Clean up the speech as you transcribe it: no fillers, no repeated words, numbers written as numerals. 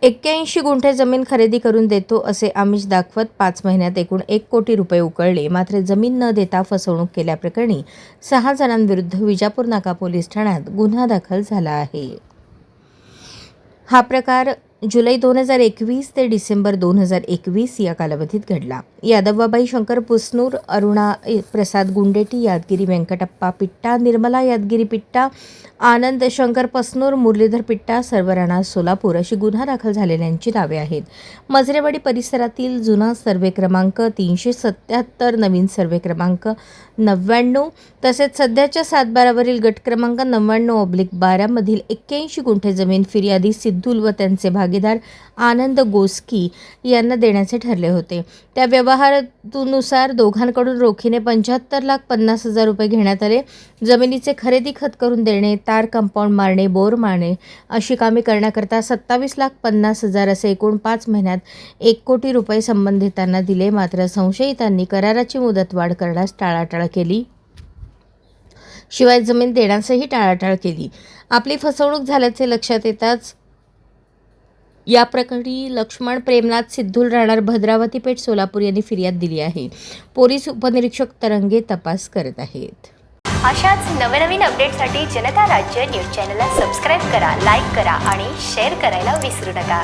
81 गुंठे जमीन खरेदी करून देतो असे आमिष दाखवत 5 महिन्यात एकूण 1 कोटी रुपये उकळले. मात्र जमीन न देता फसवणूक केल्याप्रकरणी 6 जणांविरुद्ध विजापूर नाका पोलीस ठाण्यात गुन्हा दाखल झाला आहे. हा प्रकार जुलै 2021 ते डिसेंबर 2021 या कालावधीत घडला. यादव्वाबाई शंकर पुसनूर, अरुणा प्रसाद गुंडेटी यादगिरी, व्यंकटप्पा पिट्टा, निर्मला यादगिरी पिट्टा, आनंद शंकर पसनूर, मुरलीधर पिट्टा, सर्व राणा सोलापूर अशी गुन्हा दाखल झालेल्यांची नावे आहेत. मजरेवाडी परिसरातील जुना सर्वे क्रमांक 377, नवीन सर्वे क्रमांक 99 तसेच सध्याच्या 7/12 गट क्रमांक 99/12 मधील 81 गुंठे जमीन फिर्यादी सिद्धूल व त्यांचे भागीदार आनंद गोस्की यांना देण्याचे ठरले होते. त्या व्यवहारानुसार दोघांकडून रोखीने 75,50,000 रुपये घेण्यात आले. जमिनीचे खरेदी खत करून देणे, तार कंपाऊंड मारणे, बोर मारणे अशी कामे करण्याकरता 27,50,000 असे एकूण 5 महिन्यात 1 कोटी रुपये संबंधितांना दिले. मात्र संशयितांनी कराराची मुदतवाढ करण्यास टाळाटाळ केली. शिवाय जमीन देण्यासही टाळाटाळ केली. आपली फसवणूक झाल्याचे लक्षात येताच या प्रकरणी लक्ष्मण प्रेमनाथ सिद्धूल राहणार भद्रावती पेठ सोलापूर यांनी फिर्याद दिली आहे. पोलीस उपनिरीक्षक तरंगे तपास करत आहेत. अशाच नवनवीन अपडेटसाठी जनता राज्य न्यूज चॅनलला सबस्क्राईब करा, लाईक करा आणि शेअर करायला विसरू नका.